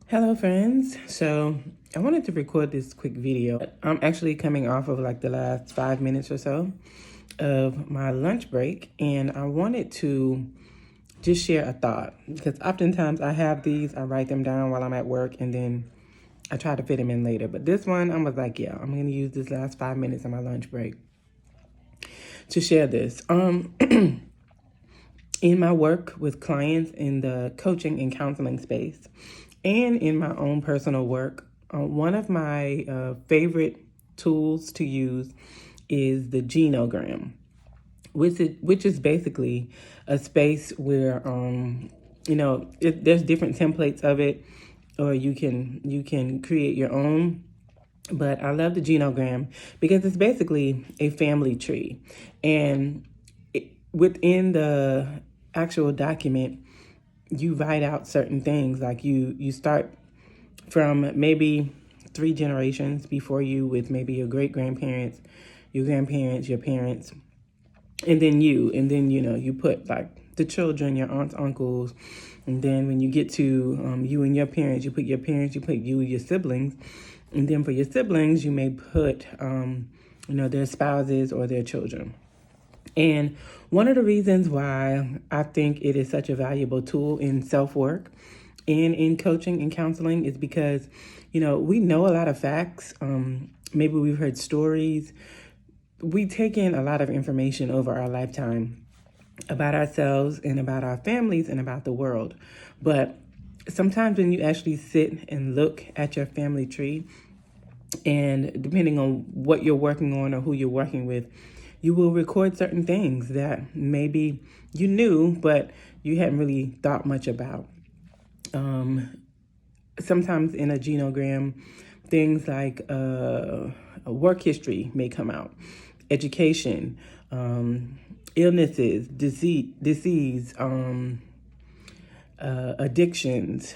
Hello friends. So I wanted to record this quick video. I'm actually coming off of like the last 5 minutes or so of my lunch break, and I wanted to just share a thought because oftentimes I have these, I write them down while I'm at work and then I try to fit them in later. But this one, I was like, yeah, I'm going to use this last 5 minutes of my lunch break to share this. In my work with clients in the coaching and counseling space and in my own personal work, one of my favorite tools to use is the Genogram, which is basically a space where there's different templates of it, or you can create your own. But I love the Genogram because it's basically a family tree, and within the actual document, you write out certain things. Like you start from maybe 3 generations before you with maybe your great grandparents, your grandparents, your parents, and then you. And then, you put like the children, your aunts, uncles. And then when you get to you and your parents, you put your parents, you put you and your siblings. And then for your siblings, you may put, their spouses or their children. And one of the reasons why I think it is such a valuable tool in self-work and in coaching and counseling is because, we know a lot of facts. Maybe we've heard stories. We take in a lot of information over our lifetime about ourselves and about our families and about the world. But sometimes when you actually sit and look at your family tree, and depending on what you're working on or who you're working with, you will record certain things that maybe you knew, but you hadn't really thought much about. Sometimes in a genogram, things like a work history may come out, education, illnesses, disease, addictions,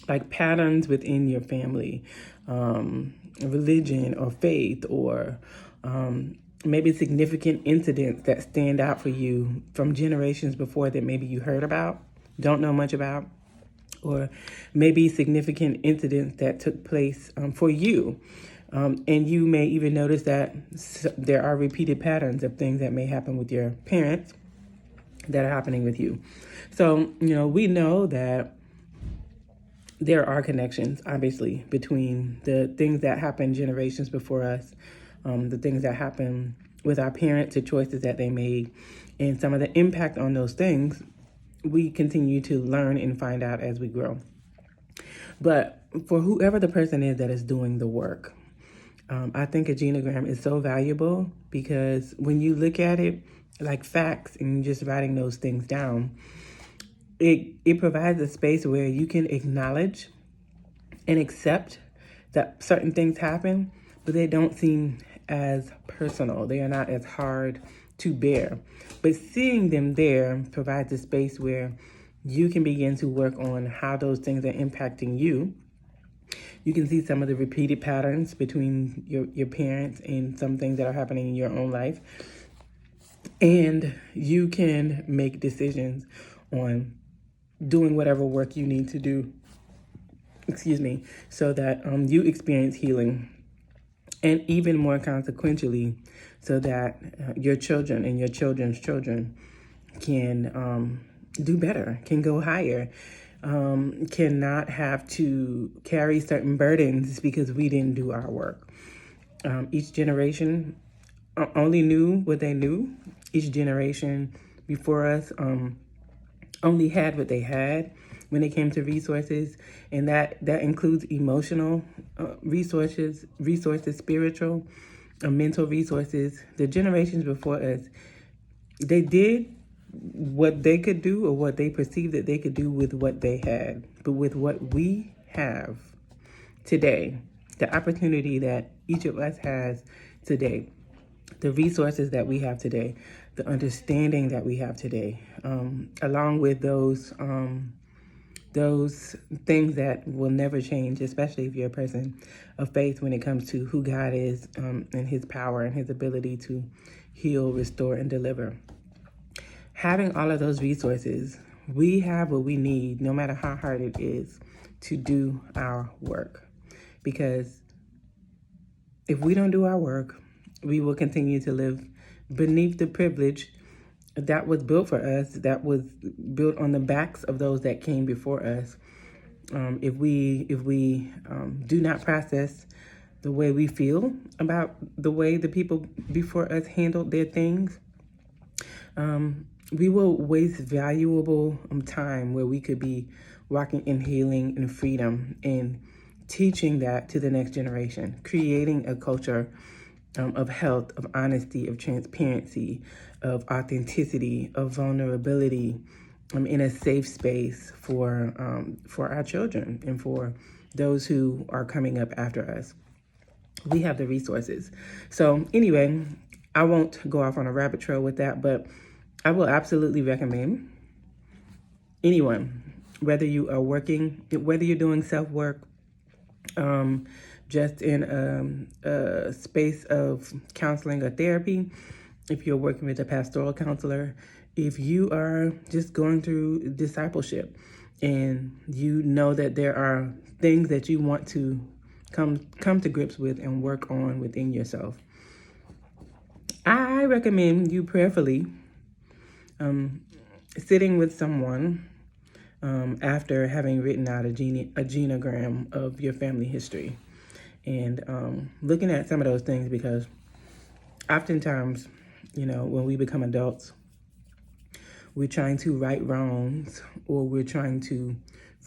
like patterns within your family, religion or faith, or maybe significant incidents that stand out for you from generations before that maybe you heard about, don't know much about, or maybe significant incidents that took place for you. And you may even notice that there are repeated patterns of things that may happen with your parents that are happening with you. So, we know that there are connections, obviously, between the things that happened generations before us, the things that happen with our parents, the choices that they made, and some of the impact on those things we continue to learn and find out as we grow. But for whoever the person is that is doing the work, I think a genogram is so valuable because when you look at it like facts and you're just writing those things down, it provides a space where you can acknowledge and accept that certain things happen, but they don't seem as personal. They are not as hard to bear. But seeing them there provides a space where you can begin to work on how those things are impacting you. You can see some of the repeated patterns between your parents and some things that are happening in your own life. And you can make decisions on doing whatever work you need to do, so that you experience healing. And even more consequentially, so that your children and your children's children can do better, can go higher, cannot have to carry certain burdens because we didn't do our work. Each generation only knew what they knew. Each generation before us only had what they had when it came to resources, and that includes emotional resources, spiritual, mental resources. The generations before us, they did what they could do or what they perceived that they could do with what they had. But with what we have today, the opportunity that each of us has today, the resources that we have today, the understanding that we have today, along with those things that will never change, especially if you're a person of faith when it comes to who God is, and his power and his ability to heal, restore, and deliver. Having all of those resources we have what we need, no matter how hard it is, to do our work. Because if we don't do our work, we will continue to live beneath the privilege that was built for us, that was built on the backs of those that came before us. If we do not process the way we feel about the way the people before us handled their things, we will waste valuable time where we could be walking in healing and freedom and teaching that to the next generation, creating a culture of health, of honesty, of transparency, of authenticity, of vulnerability, in a safe space for our children and for those who are coming up after us. We have the resources. So anyway, I won't go off on a rabbit trail with that, but I will absolutely recommend anyone, whether you are working, whether you're doing self-work, just in a space of counseling or therapy, if you're working with a pastoral counselor, if you are just going through discipleship and you know that there are things that you want to come to grips with and work on within yourself, I recommend you prayerfully sitting with someone after having written out a genogram of your family history and looking at some of those things, because oftentimes, when we become adults, we're trying to right wrongs, or we're trying to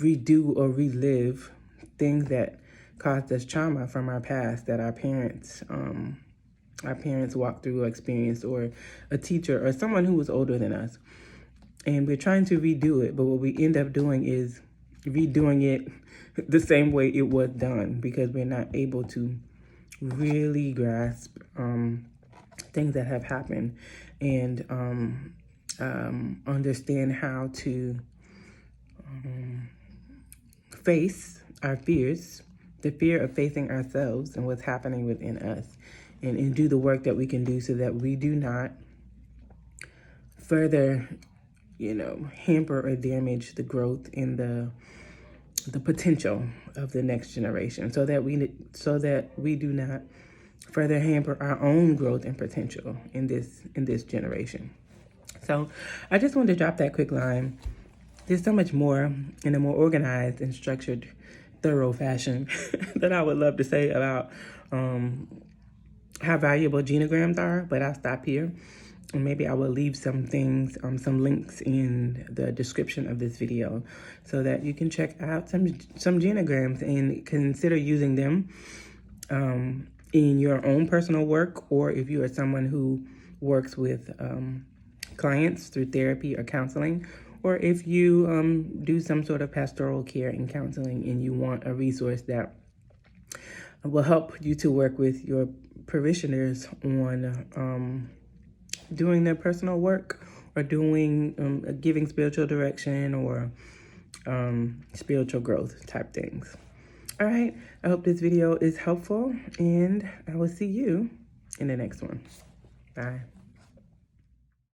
redo or relive things that caused us trauma from our past, that our parents walked through or experienced, or a teacher or someone who was older than us. And we're trying to redo it, but what we end up doing is redoing it the same way it was done, because we're not able to really grasp things that have happened and understand how to face our fears, the fear of facing ourselves and what's happening within us, and do the work that we can do so that we do not further, hamper or damage the growth and the potential of the next generation, so that we do not further hamper our own growth and potential in this generation. So I just wanted to drop that quick line. There's so much more in a more organized and structured, thorough fashion that I would love to say about how valuable genograms are, but I'll stop here. And maybe I will leave some things, some links in the description of this video so that you can check out some genograms and consider using them in your own personal work, or if you are someone who works with clients through therapy or counseling, or if you do some sort of pastoral care and counseling and you want a resource that will help you to work with your parishioners on doing their personal work, or doing giving spiritual direction, or spiritual growth type things. All right, I hope this video is helpful, and I will see you in the next one. Bye.